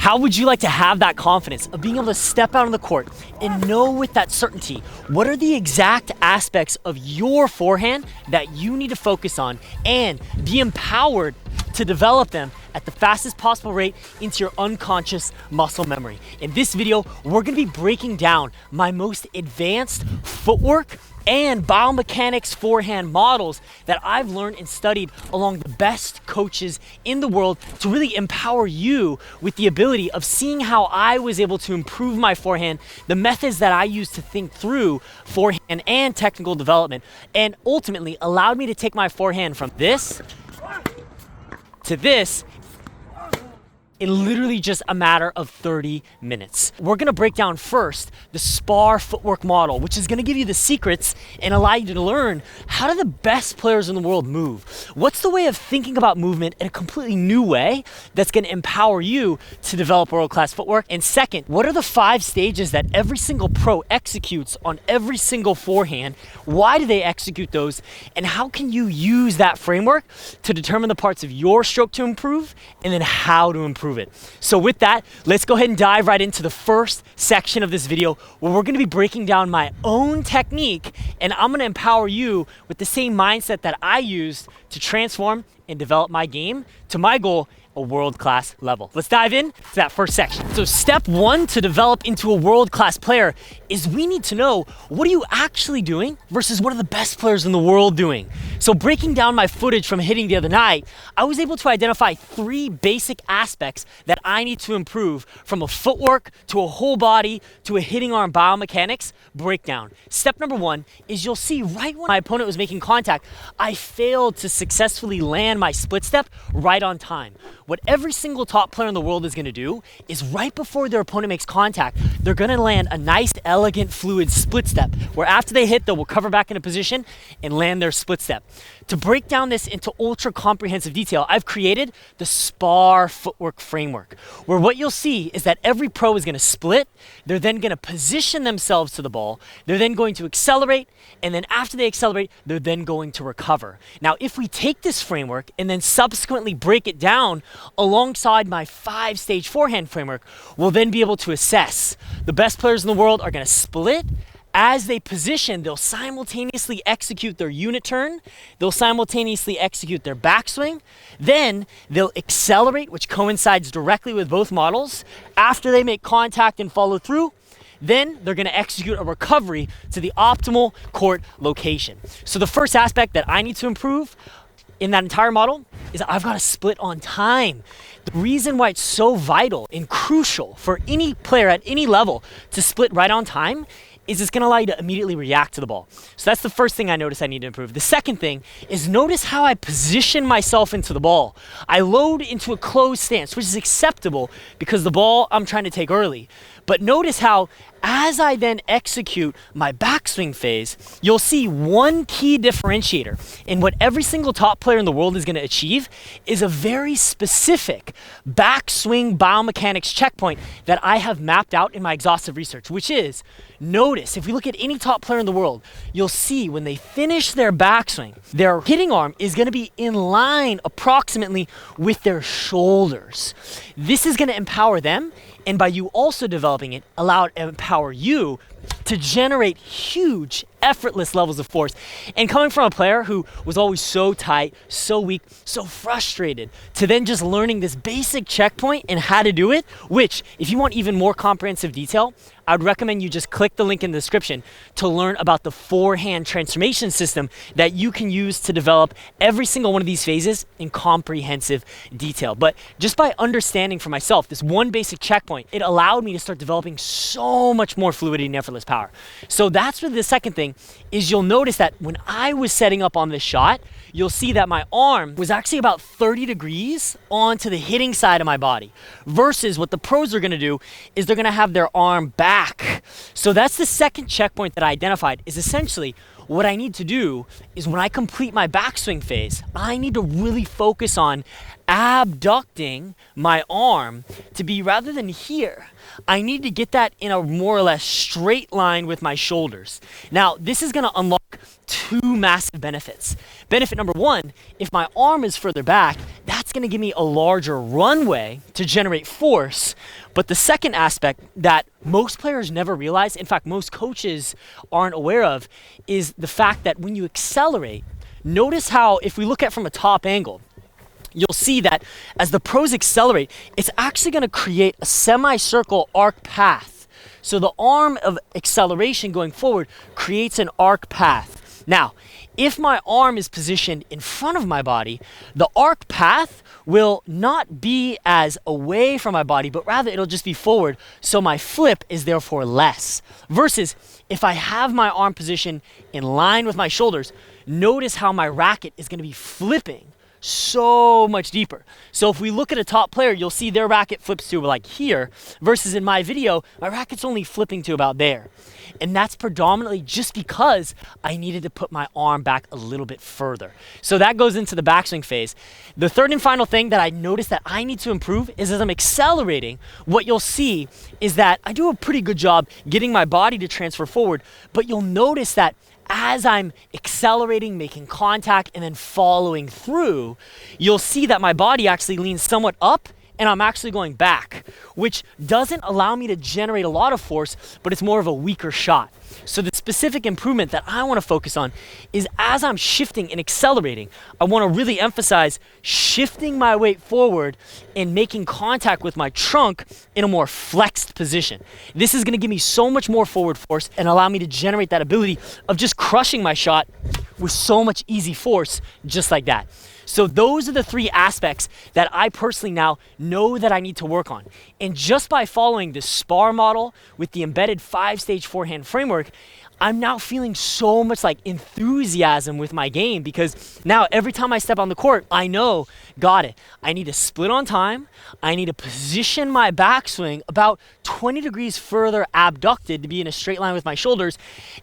How would you like to have that confidence of being able to step out on the court and know with that certainty what are the exact aspects of your forehand that you need to focus on and be empowered to develop them at the fastest possible rate into your unconscious muscle memory? In this video, we're gonna be breaking down my most advanced footwork and biomechanics forehand models that I've learned and studied along the best coaches in the world to really empower you with the ability of seeing how I was able to improve my forehand, the methods that I use to think through forehand and technical development, and ultimately allowed me to take my forehand from this to this in literally just a matter of 30 minutes. We're gonna break down first the SPAR footwork model, which is gonna give you the secrets and allow you to learn how do the best players in the world move. What's the way of thinking about movement in a completely new way that's gonna empower you to develop world-class footwork? And second, what are the 5 stages that every single pro executes on every single forehand? Why do they execute those? And how can you use that framework to determine the parts of your stroke to improve and then how to improve it? So with that, let's go ahead and dive right into the first section of this video where we're gonna be breaking down my own technique, and I'm gonna empower you with the same mindset that I used to transform and develop my game to my goal, a world-class level. Let's dive in to that first section. So step 1 to develop into a world-class player is we need to know what are you actually doing versus what are the best players in the world doing. So breaking down my footage from hitting the other night, I was able to identify 3 basic aspects that I need to improve from a footwork to a whole body to a hitting arm biomechanics breakdown. Step number 1 is you'll see right when my opponent was making contact, I failed to successfully land my split step right on time. What every single top player in the world is gonna do is right before their opponent makes contact, they're gonna land a nice, elegant, fluid split step, where after they hit, they'll recover back into position and land their split step. To break down this into ultra comprehensive detail, I've created the SPAR footwork framework, where what you'll see is that every pro is gonna split, they're then gonna position themselves to the ball, they're then going to accelerate, and then after they accelerate, they're then going to recover. Now, if we take this framework and then subsequently break it down alongside my 5-stage forehand framework, we'll then be able to assess. The best players in the world are gonna split. As they position, they'll simultaneously execute their unit turn, they'll simultaneously execute their backswing, then they'll accelerate, which coincides directly with both models. After they make contact and follow through, then they're gonna execute a recovery to the optimal court location. So the first aspect that I need to improve in that entire model is that I've got to split on time. The reason why it's so vital and crucial for any player at any level to split right on time is it's gonna allow you to immediately react to the ball. So that's the first thing I notice I need to improve. The second thing is notice how I position myself into the ball. I load into a closed stance, which is acceptable because the ball I'm trying to take early. But notice how as I then execute my backswing phase, you'll see one key differentiator in what every single top player in the world is gonna achieve is a very specific backswing biomechanics checkpoint that I have mapped out in my exhaustive research, which is, notice, if we look at any top player in the world, you'll see when they finish their backswing, their hitting arm is gonna be in line approximately with their shoulders. This is gonna empower them, and by you also developing it, empower you to generate huge, effortless levels of force. And coming from a player who was always so tight, so weak, so frustrated, to then just learning this basic checkpoint and how to do it, which, if you want even more comprehensive detail, I would recommend you just click the link in the description to learn about the forehand transformation system that you can use to develop every single one of these phases in comprehensive detail. But just by understanding for myself this one basic checkpoint, it allowed me to start developing so much more fluidity and effortless power. So that's really the second thing, is you'll notice that when I was setting up on this shot, you'll see that my arm was actually about 30 degrees onto the hitting side of my body, versus what the pros are gonna do is they're gonna have their arm back So that's the second checkpoint that I identified, is essentially what I need to do is when I complete my backswing phase, I need to really focus on abducting my arm to be, rather than here, I need to get that in a more or less straight line with my shoulders. Now, this is gonna unlock two massive benefits. Benefit number one, if my arm is further back, that's gonna give me a larger runway to generate force. But the second aspect that most players never realize, in fact, most coaches aren't aware of, is the fact that when you accelerate, notice how, if we look at from a top angle, you'll see that as the pros accelerate, it's actually gonna create a semicircle arc path. So the arm of acceleration going forward creates an arc path. Now, if my arm is positioned in front of my body, the arc path will not be as away from my body, but rather it'll just be forward, so my flip is therefore less. Versus if I have my arm positioned in line with my shoulders, notice how my racket is gonna be flipping so much deeper. So if we look at a top player, you'll see their racket flips to like here, versus in my video, my racket's only flipping to about there. And that's predominantly just because I needed to put my arm back a little bit further. So that goes into the backswing phase. The third and final thing that I noticed that I need to improve is, as I'm accelerating, what you'll see is that I do a pretty good job getting my body to transfer forward, but you'll notice that as I'm accelerating, making contact, and then following through, you'll see that my body actually leans somewhat up and I'm actually going back, which doesn't allow me to generate a lot of force, but it's more of a weaker shot. So the specific improvement that I want to focus on is, as I'm shifting and accelerating, I want to really emphasize shifting my weight forward and making contact with my trunk in a more flexed position. This is going to give me so much more forward force and allow me to generate that ability of just crushing my shot with so much easy force, just like that. So those are the three aspects that I personally now know that I need to work on. And just by following the SPAR model with the embedded 5-stage forehand framework, I'm now feeling so much like enthusiasm with my game, because now every time I step on the court, I know, got it. I need to split on time. I need to position my backswing about 20 degrees further abducted to be in a straight line with my shoulders.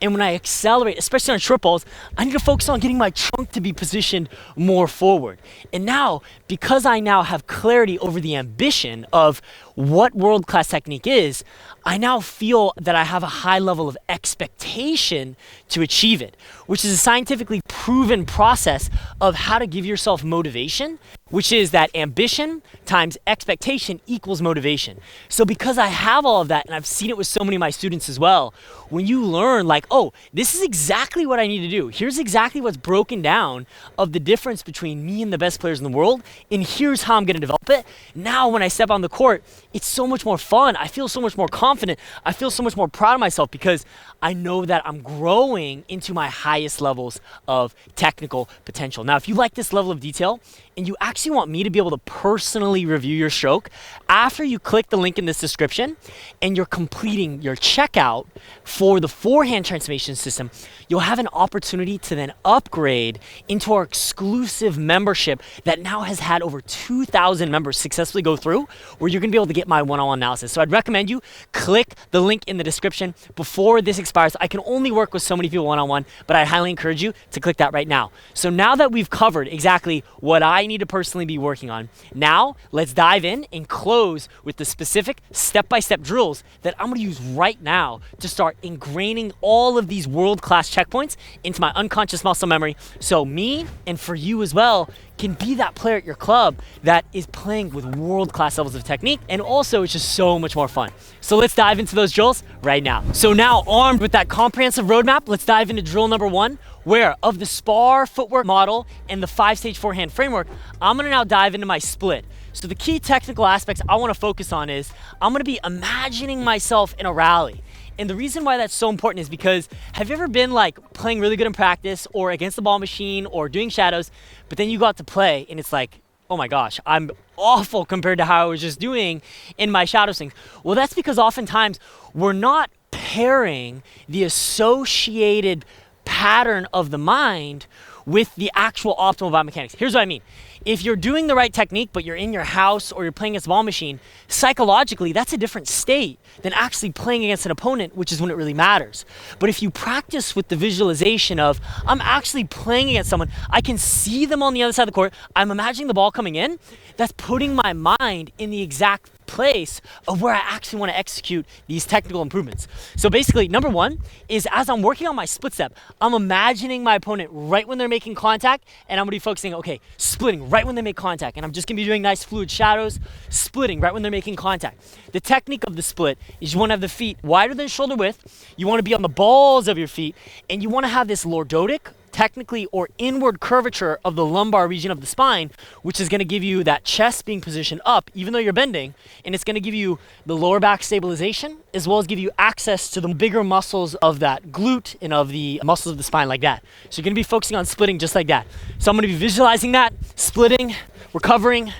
And when I accelerate, especially on triples, I need to focus on getting my trunk to be positioned more forward. And now, because I now have clarity over the ambition of what world-class technique is, I now feel that I have a high level of expectation to achieve it, which is a scientifically proven process of how to give yourself motivation, which is that ambition times expectation equals motivation. So because I have all of that, and I've seen it with so many of my students as well, when you learn like, oh, this is exactly what I need to do. Here's exactly what's broken down of the difference between me and the best players in the world, and here's how I'm gonna develop it. Now when I step on the court, it's so much more fun. I feel so much more confident. I feel so much more proud of myself because I know that I'm growing into my highest levels of technical potential. Now, if you like this level of detail and you actually want me to be able to personally review your stroke, after you click the link in this description and you're completing your checkout for the Forehand transformation system, you'll have an opportunity to then upgrade into our exclusive membership that now has had over 2,000 members successfully go through, where you're gonna be able to get my one-on-one analysis. So I'd recommend you click the link in the description before this expires. I can only work with so many people one-on-one, but I highly encourage you to click that right now. So now that we've covered exactly what I need to personally be working on, now let's dive in and close with the specific step-by-step drills that I'm gonna use right now to start ingraining all of these world-class checkpoints into my unconscious muscle memory, so me, and for you as well, can be that player at your club that is playing with world-class levels of technique, and also it's just so much more fun. So let's dive into those drills right now. So now, armed with that comprehensive roadmap, let's dive into drill number one, where of the SPAR footwork model and the 5-stage forehand framework, I'm gonna now dive into my split. So the key technical aspects I wanna focus on is, I'm gonna be imagining myself in a rally. And the reason why that's so important is because, have you ever been like playing really good in practice or against the ball machine or doing shadows, but then you got to play and it's like, oh my gosh, I'm awful compared to how I was just doing in my shadow swings? Well, that's because oftentimes we're not pairing the associated pattern of the mind with the actual optimal biomechanics. Here's what I mean. If you're doing the right technique, but you're in your house or you're playing against a ball machine, psychologically, that's a different state than actually playing against an opponent, which is when it really matters. But if you practice with the visualization of, I'm actually playing against someone, I can see them on the other side of the court, I'm imagining the ball coming in, that's putting my mind in the exact place of where I actually want to execute these technical improvements. So basically, number one is as I'm working on my split step, I'm imagining my opponent right when they're making contact, and I'm going to be focusing, okay, splitting right when they make contact, and I'm just going to be doing nice fluid shadows, splitting right when they're making contact. The technique of the split is you want to have the feet wider than shoulder width, you want to be on the balls of your feet, and you want to have this lordotic, technically, or inward curvature of the lumbar region of the spine, which is going to give you that chest being positioned up even though you're bending, and it's going to give you the lower back stabilization as well as give you access to the bigger muscles of that glute and of the muscles of the spine like that. So you're going to be focusing on splitting just like that. So I'm going to be visualizing that, splitting, recovering,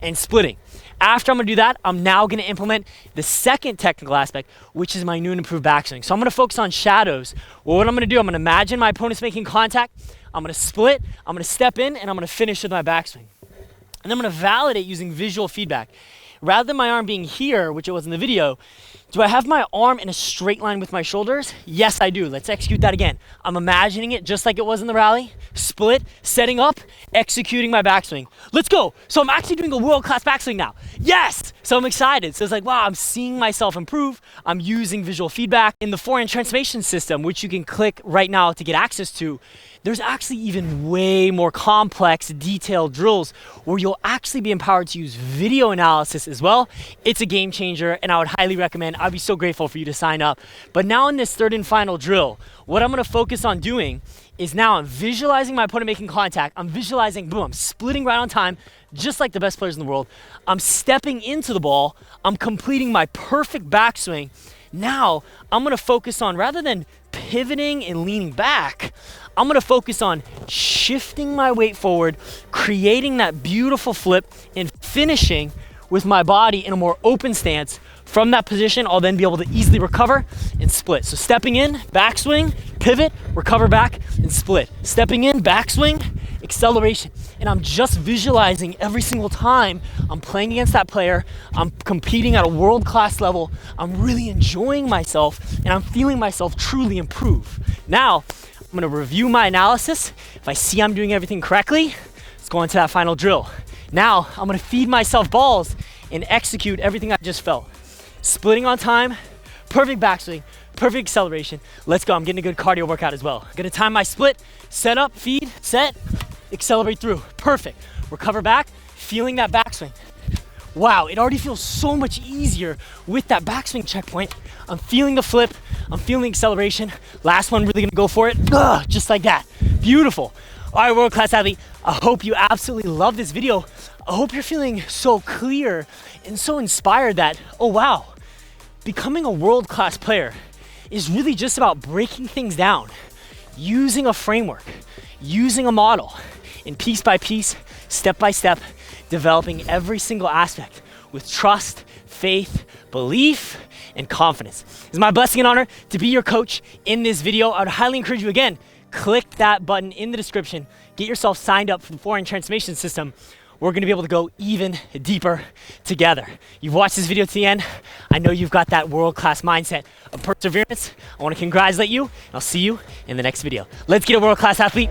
and splitting. After I'm going to do that, I'm now going to implement the second technical aspect, which is my new and improved backswing. So I'm going to focus on shadows. Well, what I'm going to do, I'm going to imagine my opponent's making contact, I'm going to split, I'm going to step in, and I'm going to finish with my backswing. And I'm going to validate using visual feedback. Rather than my arm being here, which it was in the video, do I have my arm in a straight line with my shoulders? Yes, I do. Let's execute that again. I'm imagining it just like it was in the rally. Split, setting up, executing my backswing. Let's go. So I'm actually doing a world-class backswing now. Yes! So I'm excited. So it's like, wow, I'm seeing myself improve. I'm using visual feedback. In the Forehand transformation system, which you can click right now to get access to, there's actually even way more complex, detailed drills where you'll actually be empowered to use video analysis as well. It's a game changer, and I would highly recommend. I'd be so grateful for you to sign up. But now in this third and final drill, what I'm gonna focus on doing is now I'm visualizing my opponent making contact. I'm visualizing, boom, I'm splitting right on time, just like the best players in the world. I'm stepping into the ball. I'm completing my perfect backswing. Now, I'm gonna focus on, rather than pivoting and leaning back, I'm gonna focus on shifting my weight forward, creating that beautiful flip, and finishing with my body in a more open stance. From that position, I'll then be able to easily recover and split. So stepping in, backswing, pivot, recover back, and split. Stepping in, backswing, acceleration. And I'm just visualizing every single time I'm playing against that player, I'm competing at a world-class level, I'm really enjoying myself, and I'm feeling myself truly improve. Now, I'm gonna review my analysis. If I see I'm doing everything correctly, let's go into that final drill. Now, I'm gonna feed myself balls and execute everything I just felt. Splitting on time, perfect backswing, perfect acceleration. Let's go, I'm getting a good cardio workout as well. I'm gonna time my split, set up, feed, set, accelerate through. Perfect. Recover back, feeling that backswing. Wow, it already feels so much easier with that backswing checkpoint. I'm feeling the flip, I'm feeling the acceleration. Last one, really gonna go for it. Ugh, just like that. Beautiful. All right, world-class athlete, I hope you absolutely love this video. I hope you're feeling so clear and so inspired that, oh wow, becoming a world-class player is really just about breaking things down, using a framework, using a model, and piece by piece, step by step, developing every single aspect with trust, faith, belief, and confidence. It's my blessing and honor to be your coach in this video. I would highly encourage you, again, click that button in the description, get yourself signed up for the Forehand transformation system. We're gonna be able to go even deeper together. You've watched this video to the end. I know you've got that world-class mindset of perseverance. I wanna congratulate you, and I'll see you in the next video. Let's get a world-class athlete.